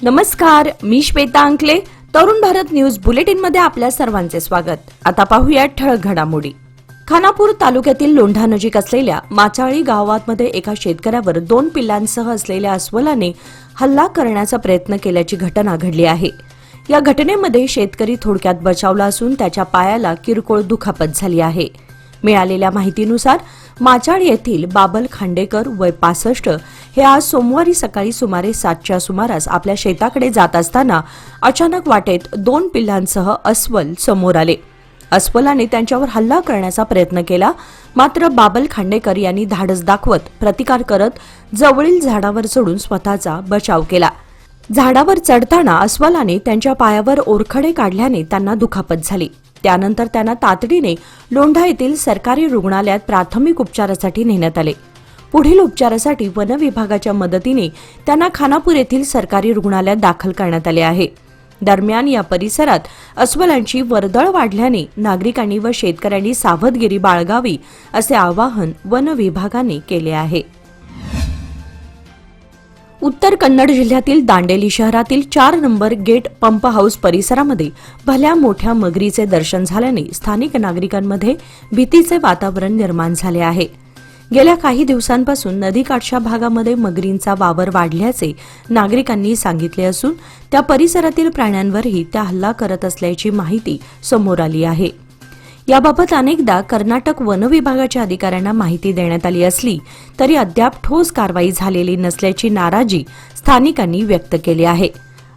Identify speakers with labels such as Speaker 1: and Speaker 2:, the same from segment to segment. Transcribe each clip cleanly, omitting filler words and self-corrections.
Speaker 1: नमस्कार, मी श्वेता अंकले. Tarun Bharat news bulletin मध्ये आपल्या सर्वांचे स्वागत. आता पाहूया ठळक घडामोडी. खानापूर तालुक्यातील लोंढा नजीक असलेल्या माचाळी गावामध्ये एका शेतकऱ्यावर 2 पिल्लांसह असलेल्या अस्वलाने हल्ला करण्याचा प्रयत्न केल्याची घटना घडली आहे. या घटनेमध्ये शेतकरी थोडक्यात बचावला असून त्याच्या पायाला किरकोळ दुखापत झाली आहे. मिळालेल्या माहितीनुसार माचाळ येथील बाबल खांडेकर वय 65 हे आज सोमवारी सकाळी सुमारे 7च्या सुमारास आपल्या शेताकडे जात असताना अचानक वाटेत 2 पिल्लांसह अस्वल समोर आले. अस्वलाने त्यांच्यावर हल्ला करण्याचा प्रयत्न केला, मात्र बाबल खांडेकर यांनी धाडस दाखवत प्रतिकार करत जवळील झाडावर चढून स्वतःचा बचाव केला. झाडावर चढताना अस्वलाने त्यांच्या पायावर ओरखडे काढल्याने त्यांना दुखापत झाली. त्यानंतर त्यांना तातडीने लोंढा येथील सरकारी रुग्णालयात प्राथमिक उपचारासाठी नेण्यात आले. पुढील उपचारासाठी वन विभागाच्या मदतीने त्यांना खानापूर येथील सरकारी रुग्णालयात दाखल करण्यात आले आहे. दरम्यान या परिसरात अस्वलांची वर्दळ वाढल्याने नागरिकांनी व शेतकऱ्यांनी सावधगिरी बाळगावी असे आवाहन वन विभागाने केले आहे. उत्तर कन्नड जिल्ह्यातील दांडेली शहरातील 4 नंबर गेट पंप हाऊस परिसरामध्ये भल्या मोठ्या मगरीचे दर्शन झाल्याने स्थानिक नागरिकांमध्ये भीतीचे वातावरण निर्माण झाले आहे. गेल्या काही दिवसांपासून नदीकाठच्या भागामध्ये मगरींचा वावर वाढल्याचे नागरिकांनी सांगितले असून त्या परिसरातील प्राण्यांवरही त्या हल्ला करत असल्याची माहिती समोर आली आहे. याबाबत अनेकदा कर्नाटक वन विभागाच्या अधिकाऱ्यांना माहिती देण्यात आली असली तरी अद्याप ठोस कारवाई झालेली नसल्याची नाराजी स्थानिकांनी व्यक्त केली आहे.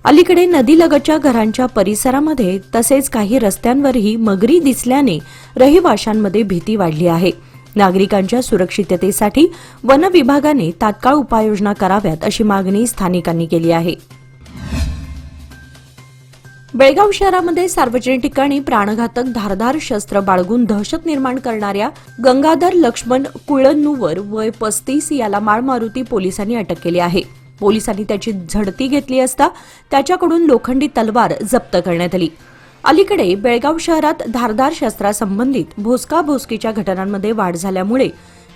Speaker 1: अलीकडे नदीलगतच्या घरांच्या परिसरामध्ये तसेच काही रस्त्यांवरही मगरी दिसल्याने रहिवाशांमध्ये भीती वाढली आहे. नागरिकांच्या सुरक्षिततेसाठी वन विभागाने तात्काळ उपाययोजना कराव्यात अशी मागणी स्थानिकांनी केली आहे. बेळगाव शहरामध्ये सार्वजनिक ठिकाणी प्राणघातक धारदार शस्त्र बाळगून दहशत निर्माण करणाऱ्या गंगाधर लक्ष्मण कुळन्नूवर वय 35 याला माळमारुती पोलिसांनी अटक केली आहे. पोलिसांनी त्याची झडती घेतली असता त्याच्याकडून लोखंडी तलवार जप्त करण्यात आली. अलीकडे बेळगाव शहरात धारदार शस्त्रासंबंधित भोसकाभोसकीच्या घटनांमध्ये वाढ झाल्यामुळे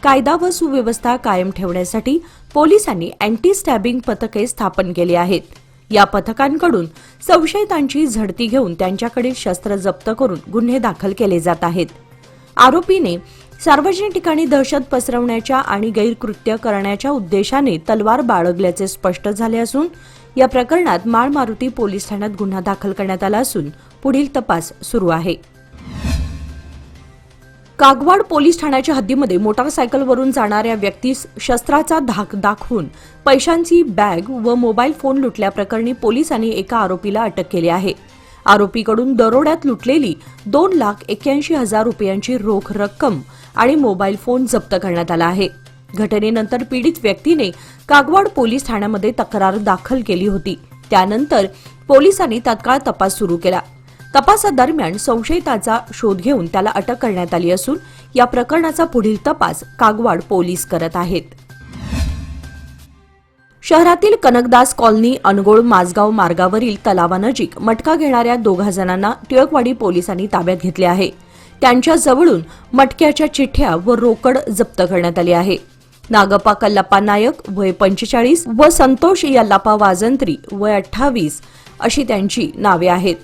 Speaker 1: कायदा व सुव्यवस्था कायम ठेवण्यासाठी पोलिसांनी अँटी स्टॅबिंग पथके स्थापन केली आहेत. या पथकांकडून संशयितांची झडती घेऊन त्यांच्याकडील शस्त्र जप्त करून गुन्हे दाखल केले जात आहेत. आरोपीने सार्वजनिक ठिकाणी दहशत पसरवण्याच्या आणि गैरकृत्य करण्याच्या उद्देशाने तलवार बाळगल्याचे स्पष्ट झाले असून या प्रकरणात माळमारुती पोलीस ठाण्यात गुन्हा दाखल करण्यात आला असून पुढील तपास सुरू आहे. कागवाड पोलीस ठाण्याच्या हद्दीमध्ये मोटारसायकलवरून जाणाऱ्या व्यक्तीस शस्त्राचा धाक दाखवून पैशांची बॅग व मोबाईल फोन लुटल्याप्रकरणी पोलिसांनी एका आरोपीला अटक केली आहे. आरोपीकडून दरोड्यात लुटलेली 2,81,000 रुपयांची रोख रक्कम आणि मोबाईल फोन जप्त करण्यात आला आहे. घटनेनंतर पीडित व्यक्तीने कागवाड पोलीस ठाण्यामध्ये तक्रार दाखल केली होती. त्यानंतर पोलिसांनी तात्काळ तपास सुरू केला. तपासादरम्यान संशयिताचा शोध घेऊन त्याला अटक करण्यात आली असून या प्रकरणाचा पुढील तपास कागवाड पोलीस करत आहेत. शहरातील कनकदास कॉलनी अनगोळ माझगाव मार्गावरील तलावानजीक मटका घेणाऱ्या 2 जणांना टिळकवाडी पोलिसांनी ताब्यात घेतले आहे. त्यांच्या जवळून मटक्याच्या चिठ्ठ्या व रोकड जप्त करण्यात आली आहे. नागप्पा कल्लप्पा नायक वय 45 व संतोष यल्लाप्पा वाजंत्री वय 28 अशी त्यांची नावे आहेत.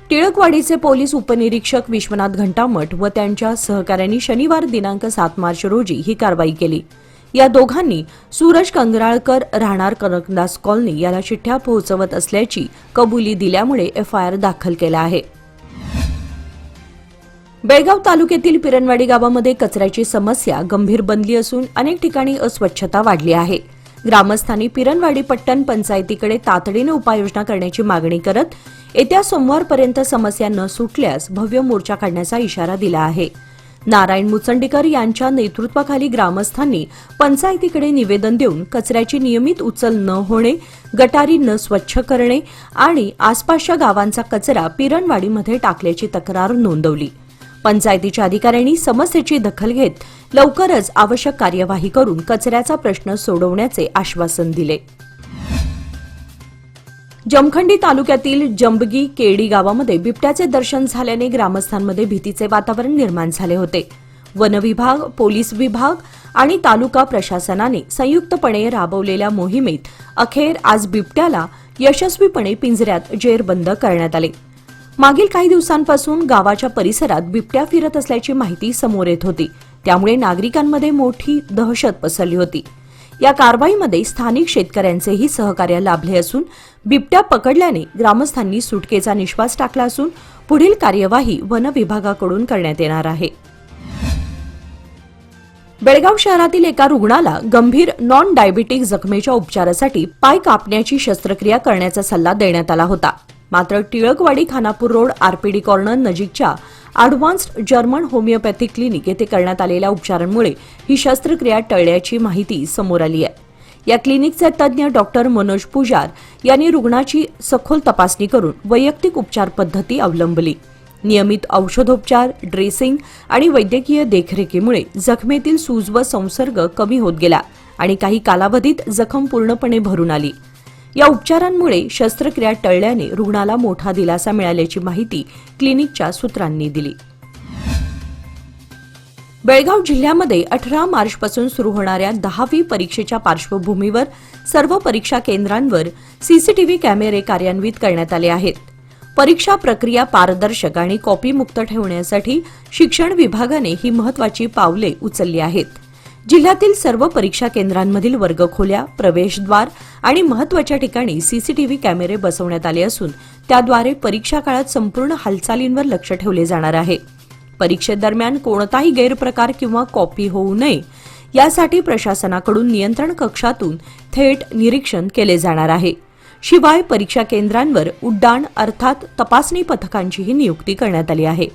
Speaker 1: टिळकवाडीचे पोलीस उपनिरीक्षक विश्वनाथ घंटामठ व त्यांच्या सहकाऱ्यांनी शनिवार दिनांक 7 मार्च रोजी ही कारवाई केली. या दोघांनी सूरज कंगराळकर राहणार कनकदास कॉलनी याला चिठ्ठ्या पोहोचवत असल्याची कबुली दिल्यामुळे एफआयआर दाखल केला आहे. बेळगाव तालुक्यातील पिरणवाडी गावामध्ये कचऱ्याची समस्या गंभीर बनली असून अनेक ठिकाणी अस्वच्छता वाढली आहे. ग्रामस्थांनी पिरणवाडी पट्टण पंचायतीकडे तातडीने उपाययोजना करण्याची मागणी करत येत्या सोमवारपर्यंत समस्या न सुटल्यास भव्य मोर्चा काढण्याचा इशारा दिला आहे. नारायण मुचंडीकर यांच्या नेतृत्वाखाली ग्रामस्थांनी पंचायतीकडे निवेदन देऊन कचऱ्याची नियमित उचल न होणे, गटारी न स्वच्छ करणे आणि आसपासच्या गावांचा कचरा पिरणवाडीमध्ये टाकल्याची तक्रार नोंदवली. पंचायतीच्या अधिकाऱ्यांनी समस्येची दखल घेत लवकरच आवश्यक कार्यवाही करून कचऱ्याचा प्रश्न सोडवण्याचे आश्वासन दिले. जमखंडी तालुक्यातील जंबगी केडी गावामध्ये बिबट्याचे दर्शन झाल्याने ग्रामस्थांमध्ये भीतीचे वातावरण निर्माण झाले होते. वन विभाग, पोलीस विभाग आणि तालुका प्रशासनाने संयुक्तपणे राबवलेल्या मोहिमेत अखेर आज बिबट्याला यशस्वीपणे पिंजऱ्यात जेरबंद करण्यात आले. मागील काही दिवसांपासून गावाच्या परिसरात बिबट्या फिरत असल्याची माहिती समोर येत होती. त्यामुळे नागरिकांमध्ये मोठी दहशत पसरली होती. या कारवाईमध्ये स्थानिक शेतकऱ्यांचेही सहकार्य लाभले असून बिबट्या पकडल्याने ग्रामस्थांनी सुटकेचा निश्वास टाकला असून पुढील कार्यवाही वन विभागाकडून करण्यात येणार आहे. बेळगाव शहरातील एका रुग्णाला गंभीर नॉन डायबिटिक जखमेच्या उपचारासाठी पाय कापण्याची शस्त्रक्रिया करण्याचा सल्ला देण्यात आला होता. मात्र Tilakwadi Khanapur road RPD corner नजीकच्या अॅडव्हान्स्ड जर्मन होमिओपॅथिक क्लिनिक येथे करण्यात आलेल्या उपचारांमुळे ही शस्त्रक्रिया टळल्याची माहिती समोर आली आहे. या क्लिनिकचे तज्ज्ञ डॉक्टर मनोज पुजार यांनी रुग्णाची सखोल तपासणी करून वैयक्तिक उपचार पद्धती अवलंबली. नियमित औषधोपचार, ड्रेसिंग आणि वैद्यकीय देखरेखीमुळे जखमेतील सूज व संसर्ग कमी होत गेला आणि काही कालावधीत जखम पूर्णपणे भरून आली. या उपचारांमुळे शस्त्रक्रिया टळल्याने रुग्णाला मोठा दिलासा मिळाल्याची माहिती क्लिनिकच्या सूत्रांनी दिली. बेळगाव जिल्ह्यामध्ये 18 मार्चपासून सुरू होणाऱ्या 10वी परीक्षेच्या पार्श्वभूमीवर सर्व परीक्षा केंद्रांवर सीसीटीव्ही कॅमेरे कार्यान्वित करण्यात आले आहेत. परीक्षा प्रक्रिया पारदर्शक आणि कॉपीमुक्त ठेवण्यासाठी शिक्षण विभागाने ही महत्त्वाची पावले उचलली आहेत. जिल्ह्यातील सर्व परीक्षा केंद्रांमधील वर्गखोल्या, प्रवेशद्वार आणि महत्त्वाच्या ठिकाणी सीसीटीव्ही कॅमेरे बसवण्यात आले असून त्याद्वारे परीक्षा काळात संपूर्ण हालचालींवर लक्ष ठेवले जाणार आहे. परीक्षेदरम्यान कोणताही गैरप्रकार किंवा कॉपी होऊ नये यासाठी प्रशासनाकडून नियंत्रण कक्षातून थेट निरीक्षण केले जाणार आहे. शिवाय परीक्षा केंद्रांवर उड्डाण अर्थात तपासणी पथकांचीही नियुक्ती करण्यात आली आहे.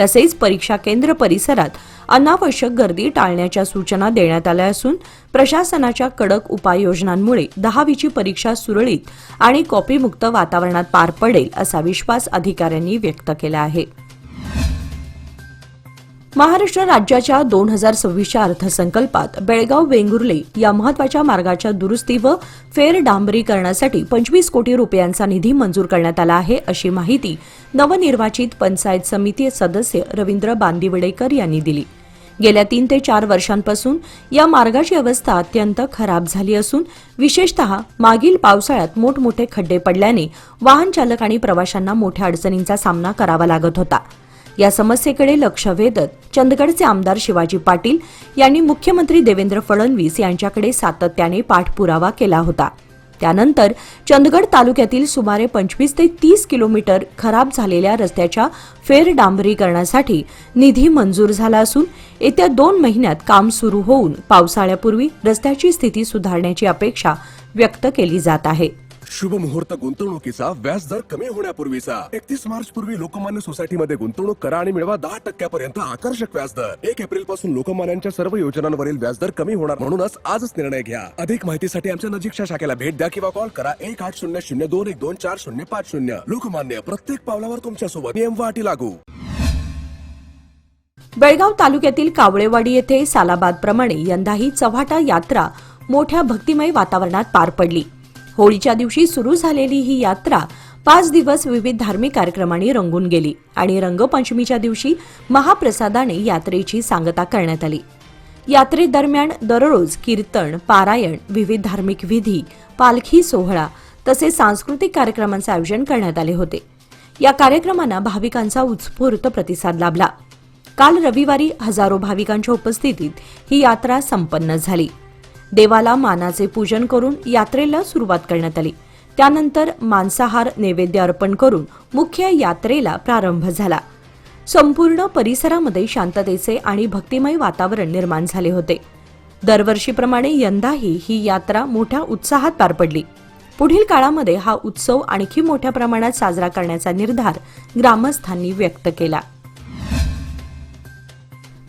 Speaker 1: तसेच परीक्षा केंद्र परिसरात अनावश्यक गर्दी टाळण्याच्या सूचना देण्यात आल्या असून प्रशासनाच्या कडक उपाययोजनांमुळे 10वीची परीक्षा सुरळीत आणि कॉपीमुक्त वातावरणात पार पडेल असा विश्वास अधिकाऱ्यांनी व्यक्त केला आहे. महाराष्ट्र राज्याच्या 2026च्या अर्थसंकल्पात बेळगाव वेंगुर्ले या महत्त्वाच्या मार्गाच्या दुरुस्ती व फेर डांबरीकरणासाठी 25 कोटी रुपयांचा निधी मंजूर करण्यात आला आहे, अशी माहिती नवनिर्वाचित पंचायत समिती सदस्य रवींद्र बांदिवडेकर यांनी दिली. गेल्या 3 ते 4 वर्षांपासून या मार्गाची अवस्था अत्यंत खराब झाली असून विशेषतः मागील पावसाळ्यात मोठमोठे खड्डे पडल्याने वाहन चालक आणि प्रवाशांना मोठ्या अडचणींचा सामना करावा लागत होता. या समस्येकडे लक्ष वेधत चंदगडचे आमदार शिवाजी पाटील यांनी मुख्यमंत्री देवेंद्र फडणवीस यांच्याकडे सातत्याने पाठपुरावा केला होता. त्यानंतर चंदगड तालुक्यातील सुमारे 25 ते 30 किलोमीटर खराब झालेल्या रस्त्याच्या फेर डांबरीकरणासाठी निधी मंजूर झाला असून येत्या 2 महिन्यात काम सुरू होऊन पावसाळ्यापूर्वी रस्त्याची स्थिती सुधारण्याची अपेक्षा व्यक्त केली जात आहे.
Speaker 2: शुभ मुहूर्त गुंतवणुकीचा व्याजदर कमी होण्यापूर्वीचा 31 मार्च पूर्वी लोकमान्य सोसायटीमध्ये गुंतवणूक करा आणि मिळवा 10% आकर्षक व्याजदर. 1 एप्रिल पासून लोकमान्यांच्या सर्व योजनांवरील व्याजदर कमी होणार, म्हणूनच आजच निर्णय घ्या. अधिक माहितीसाठी आमच्या नजीकच्या शाखेला भेट द्या किंवा कॉल करा 1800-212-4050. लोकमान्य, प्रत्येक पावलावर तुमच्या सोबत. नियम व अटी लागू.
Speaker 1: बेळगाव तालुक्यातील कावळेवाडी येथे सालाबादप्रमाणे यंदाही चव्हाटा यात्रा मोठ्या भक्तिमय वातावरणात पार पडली. होळीच्या दिवशी सुरू झालेली ही यात्रा 5 दिवस विविध धार्मिक कार्यक्रमांनी रंगून गेली आणि रंगपंचमीच्या दिवशी महाप्रसादाने यात्रेची सांगता करण्यात आली. यात्रेदरम्यान दररोज कीर्तन, पारायण, विविध धार्मिक विधी, पालखी सोहळा तसेच सांस्कृतिक कार्यक्रमांचे आयोजन करण्यात आले होते. या कार्यक्रमांना भाविकांचा उत्स्फूर्त प्रतिसाद लाभला. काल रविवारी हजारो भाविकांच्या उपस्थितीत ही यात्रा संपन्न झाली. देवाला मानाचे पूजन करून यात्रेला सुरुवात करण्यात आली. त्यानंतर मांसाहार नैवेद्य अर्पण करून मुख्य यात्रेला प्रारंभ झाला. संपूर्ण परिसरामध्ये शांततेचे आणि भक्तिमय वातावरण निर्माण झाले होते. दरवर्षीप्रमाणे यंदाही ही यात्रा मोठ्या उत्साहात पार पडली. पुढील काळामध्ये हा उत्सव आणखी मोठ्या प्रमाणात साजरा करण्याचा निर्धार ग्रामस्थांनी व्यक्त केला.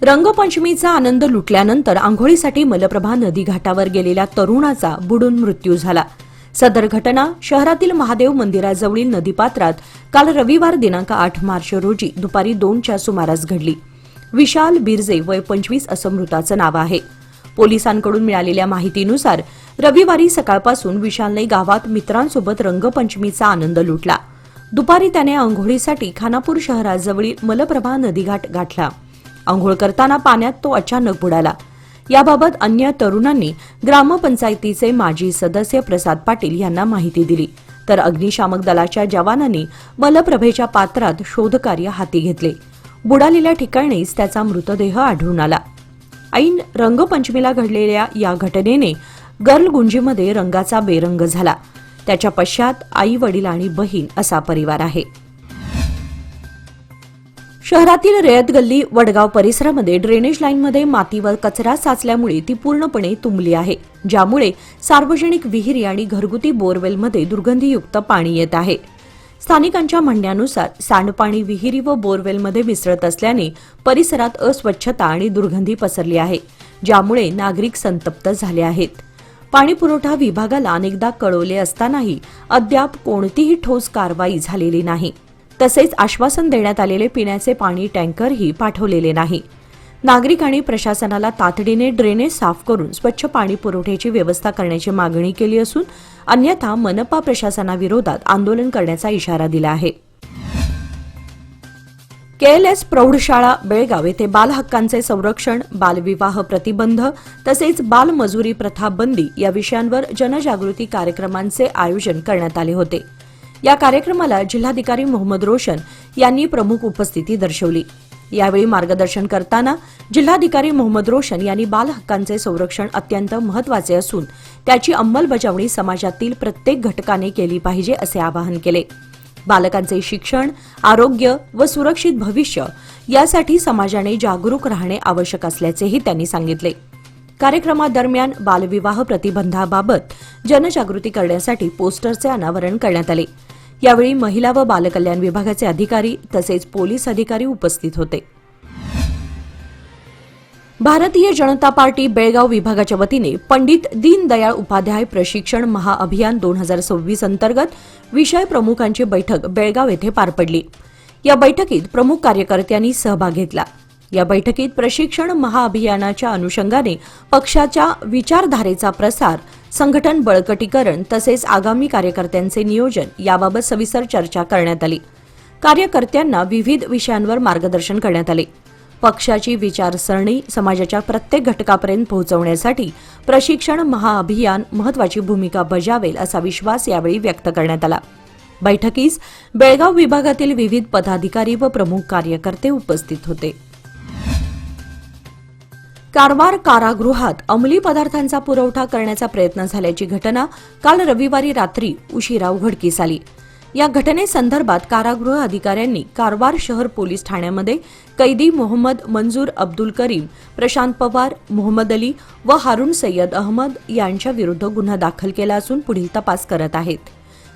Speaker 1: रंगपंचमीचा आनंद लुटल्यानंतर आंघोळीसाठी मलप्रभा नदी घाटावर गेलेल्या तरुणाचा बुडून मृत्यू झाला. सदर घटना शहरातील महादेव मंदिराजवळील नदीपात्रात काल रविवार दिनांक 8 मार्च रोजी दुपारी 2च्या सुमारास घडली. विशाल बिरजे वय 25 असं मृताचं नाव आहे. पोलिसांकडून मिळालेल्या माहितीनुसार रविवारी सकाळपासून विशालने गावात मित्रांसोबत रंगपंचमीचा आनंद लुटला. दुपारी त्याने आंघोळीसाठी खानापूर शहराजवळील मलप्रभा नदीघाट गाठला. आंघोळ करताना पाण्यात तो अचानक बुडाला. याबाबत अन्य तरुणांनी ग्रामपंचायतीचे माजी सदस्य प्रसाद पाटील यांना माहिती दिली तर अग्निशामक दलाच्या जवानांनी मलप्रभेच्या पात्रात शोधकार्य हाती घेतले. बुडालेल्या ठिकाणीच त्याचा मृतदेह आढळून आला. ऐन रंगपंचमीला घडलेल्या या घटनेने गर्लगुंजीमध्ये रंगाचा बेरंग झाला. त्याच्या पश्चात आई, वडील आणि बहीण असा परिवार आहे. शहरातील रयत गल्ली वडगाव परिसरामध्ये ड्रेनेज लाईनमध्ये माती व कचरा साचल्यामुळे ती पूर्णपणे तुंबली आहे, ज्यामुळे सार्वजनिक विहिरी आणि घरगुती बोरवेलमध्ये दुर्गंधीयुक्त पाणी येत आहे. स्थानिकांच्या म्हणण्यानुसार सांडपाणी विहिरी व बोरवेलमध्ये मिसळत असल्याने परिसरात अस्वच्छता आणि दुर्गंधी पसरली आहे, ज्यामुळे नागरिक संतप्त झाले आहेत. पाणीपुरवठा विभागाला अनेकदा कळवले असतानाही अद्याप कोणतीही ठोस कारवाई झालेली नाही. तसेच आश्वासन देण्यात आलेले पिण्याचे पाणी टँकरही पाठवलेले नाही. नागरिकांनी प्रशासनाला तातडीने ड्रेनेज साफ करून स्वच्छ पाणी पुरवठ्याची व्यवस्था करण्याची मागणी केली असून अन्यथा मनपा प्रशासनाविरोधात आंदोलन करण्याचा इशारा दिला आहे. KLS प्रौढशाळा बेळगाव येथे बालहक्कांचे संरक्षण, बालविवाह प्रतिबंध तसेच बालमजुरी प्रथा बंदी या विषयांवर जनजागृती कार्यक्रमांचे आयोजन करण्यात आले होते. या कार्यक्रमाला जिल्हाधिकारी मोहम्मद रोशन यांनी प्रमुख उपस्थिती दर्शवली. यावेळी मार्गदर्शन करताना जिल्हाधिकारी मोहम्मद रोशन यांनी बालहक्कांचे संरक्षण अत्यंत महत्त्वाचे असून त्याची अंमलबजावणी समाजातील प्रत्येक घटकाने केली पाहिजे असे आवाहन केले. बालकांचे शिक्षण, आरोग्य व सुरक्षित भविष्य यासाठी समाजाने जागरूक राहणे आवश्यक असल्याचेही त्यांनी सांगितले. कार्यक्रमादरम्यान बालविवाह प्रतिबंधाबाबत जनजागृती करण्यासाठी पोस्टरचे अनावरण करण्यात आले. यावेळी महिला व बालकल्याण विभागाचे अधिकारी तसेच पोलीस अधिकारी उपस्थित होते. भारतीय जनता पार्टी बेळगाव विभागाच्या वतीने पंडित दीनदयाळ उपाध्याय प्रशिक्षण महाअभियान 2026 अंतर्गत विषय प्रमुखांची बैठक बेळगाव येथे पार पडली. या बैठकीत प्रमुख कार्यकर्त्यांनी सहभाग घेतला. या बैठकीत प्रशिक्षण महाअभियानाच्या अनुषंगाने पक्षाच्या विचारधारेचा प्रसार, संघटन बळकटीकरण तसेच आगामी कार्यकर्त्यांचे नियोजन याबाबत सविस्तर चर्चा करण्यात आली. कार्यकर्त्यांना विविध विषयांवर मार्गदर्शन करण्यात आले. पक्षाची विचारसरणी समाजाच्या प्रत्येक घटकापर्यंत पोहोचवण्यासाठी प्रशिक्षण महाअभियान महत्त्वाची भूमिका बजावेल असा विश्वास यावेळी व्यक्त करण्यात आला. बैठकीस बेळगाव विभागातील विविध पदाधिकारी व प्रमुख कार्यकर्ते उपस्थित होते. कारवार कारागृहात अंमली पदार्थांचा पुरवठा करण्याचा प्रयत्न झाल्याची घटना काल रविवारी रात्री उशिरा उघडकीस आली. या घटनेसंदर्भात कारागृह अधिकाऱ्यांनी कारवार शहर पोलीस ठाण्यामध्ये कैदी मोहम्मद मंजूर अब्दुल करीम, प्रशांत पवार, मोहम्मद अली व हारून सय्यद अहमद यांच्याविरुद्ध गुन्हा दाखल केला असून पुढील तपास करत आहेत.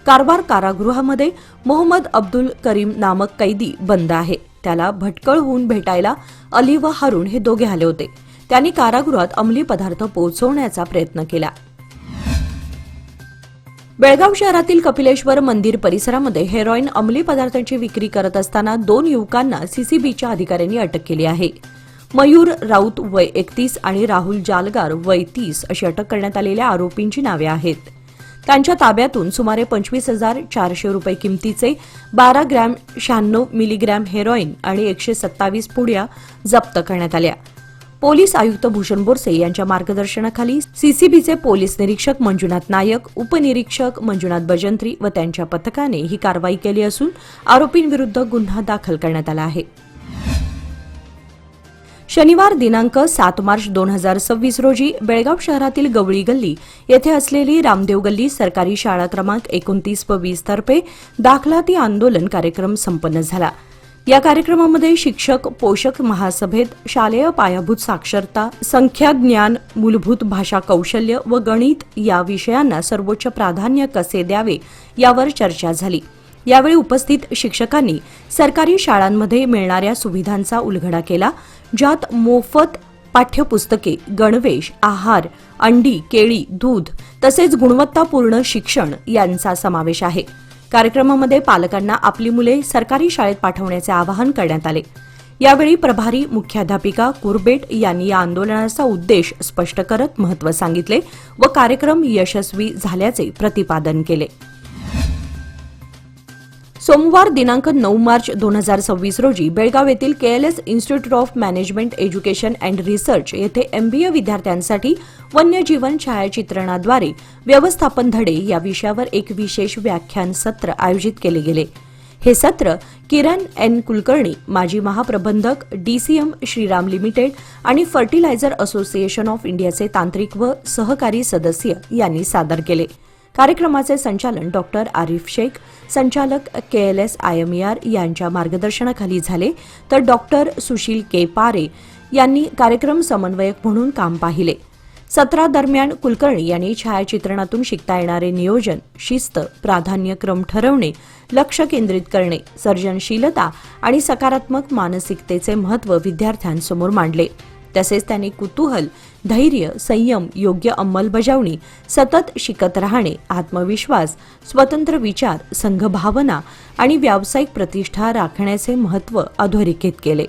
Speaker 1: कारवार कारागृहामध्ये मोहम्मद अब्दुल करीम नामक कैदी बंद आहे. त्याला भटकळ होऊन भेटायला अली व हारून हे दोघे आले होते. त्यांनी कारागृहात अंमली पदार्थ पोहोचवण्याचा प्रयत्न केला. बेळगाव शहरातील कपिलेश्वर मंदिर परिसरामध्ये हेरॉईन अंमली पदार्थांची विक्री करत असताना 2 युवकांना सीसीबीच्या अधिकाऱ्यांनी अटक केली आहे. मयूर राऊत वय 31 आणि राहुल जालगार वय 30 अशी अटक करण्यात आलेल्या आरोपींची नावे आहेत. त्यांच्या ताब्यातून सुमारे 25,400 रुपये किमतीचे 12 ग्रॅम 96 मिलीग्रॅम हेरॉईन आणि 127 पुड्या जप्त करण्यात आल्या. पोलीस आयुक्त भूषण बोरसे यांच्या मार्गदर्शनाखाली सीसीबीचे पोलीस निरीक्षक मंजुनाथ नायक, उपनिरीक्षक मंजुनाथ बजंत्री व त्यांच्या पथकाने ही कारवाई केली असून आरोपींविरुद्ध गुन्हा दाखल करण्यात आला आहे. शनिवार दिनांक 7 मार्च 2026 रोजी बेळगाव शहरातील गवळी गल्ली येथे असलेली रामदेव गल्ली सरकारी शाळा क्रमांक 29 व 20 तर्फे दाखलाती आंदोलन कार्यक्रम संपन्न झाला. या कार्यक्रमामध्ये शिक्षक पोषक महासभेत शालेय पायाभूत साक्षरता, संख्याज्ञान, मूलभूत भाषा कौशल्य व गणित या विषयांना सर्वोच्च प्राधान्य कसे द्यावे यावर चर्चा झाली. यावेळी उपस्थित शिक्षकांनी सरकारी शाळांमध्ये मिळणाऱ्या सुविधांचा उलगडा केला, ज्यात मोफत पाठ्यपुस्तके, गणवेश, आहार, अंडी, केळी, दूध तसेच गुणवत्तापूर्ण शिक्षण यांचा समावेश आहे. कार्यक्रमामध्ये पालकांना आपली मुले सरकारी शाळेत पाठवण्याचे आवाहन करण्यात आले. यावेळी प्रभारी मुख्याध्यापिका कुरबेट यांनी या आंदोलनाचा उद्देश स्पष्ट करत महत्त्व सांगितले व कार्यक्रम यशस्वी झाल्याचे प्रतिपादन केले. सोमवार दिनांक 9 मार्च 2026 रोजी बेळगाव येथील KLS institute of management education and research येथे एमबीए विद्यार्थ्यांसाठी वन्यजीवन छायाचित्रणाद्वारे व्यवस्थापन धडे या विषयावर एक विशेष व्याख्यान सत्र आयोजित केले गेले. हे सत्र किरण एन कुलकर्णी, माजी महाप्रबंधक डीसीएम श्रीराम लिमिटेड आणि फर्टिलायझर असोसिएशन ऑफ इंडियाचे तांत्रिक व सहकारी सदस्य यांनी सादर केले. कार्यक्रमाचे संचालन डॉक्टर आरिफ शेख, संचालक केएलएस आयएमईआर यांच्या मार्गदर्शनाखाली झाले, तर डॉक्टर सुशील के पारे यांनी कार्यक्रम समन्वयक म्हणून काम पाहिले. सत्रादरम्यान कुलकर्णी यांनी छायाचित्रणातून शिकता येणारे नियोजन, शिस्त, प्राधान्यक्रम ठरवणे, लक्ष केंद्रित करणे, सर्जनशीलता आणि सकारात्मक मानसिकतेचे महत्त्व विद्यार्थ्यांसमोर मांडले. तसेच त्यांनी कुतूहल, धैर्य, संयम, योग्य अंमलबजावणी, सतत शिकत राहणे, आत्मविश्वास, स्वतंत्र विचार, संघभावना आणि व्यावसायिक प्रतिष्ठा राखण्याचे महत्त्व अधोरेखित केले.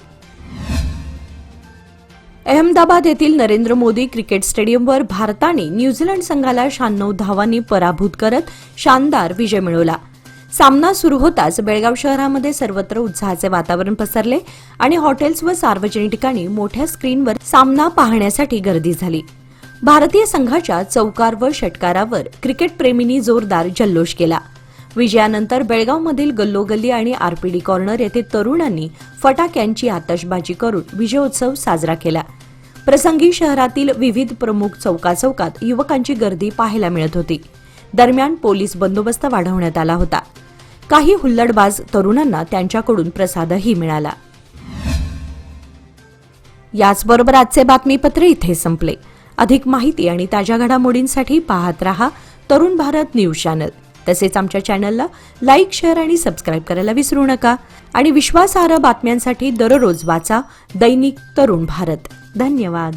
Speaker 1: अहमदाबाद येथील नरेंद्र मोदी क्रिकेट स्टेडियमवर भारताने न्यूझीलंड संघाला 96 धावांनी पराभूत करत शानदार विजय मिळवला. सामना सुरू होताच बेळगाव शहरामध्ये सर्वत्र उत्साहाचे वातावरण पसरले आणि हॉटेल्स व सार्वजनिक ठिकाणी मोठ्या स्क्रीनवर सामना पाहण्यासाठी गर्दी झाली. भारतीय संघाच्या चौकार व षटकारावर क्रिकेटप्रेमींनी जोरदार जल्लोष केला. विजयानंतर बेळगावमधील गल्लोगल्ली आणि आरपीडी कॉर्नर येथे तरुणांनी फटाक्यांची आतषबाजी करून विजयोत्सव साजरा केला. प्रसंगी शहरातील विविध प्रमुख चौकाचौकात युवकांची गर्दी पाहायला मिळत होती. दरम्यान पोलीस बंदोबस्त वाढवण्यात आला होता. काही हुल्लडबाज तरुणांना त्यांच्याकडून प्रसादही मिळाला. याचबरोबर आजचे बातमीपत्र इथे संपले. अधिक माहिती आणि ताज्या घडामोडींसाठी पाहत रहा तरुण भारत न्यूज चॅनल. तसेच आमच्या चॅनलला लाईक, शेअर आणि सबस्क्राईब करायला विसरू नका. आणि विश्वासार्ह बातम्यांसाठी दररोज वाचा दैनिक तरुण भारत. धन्यवाद.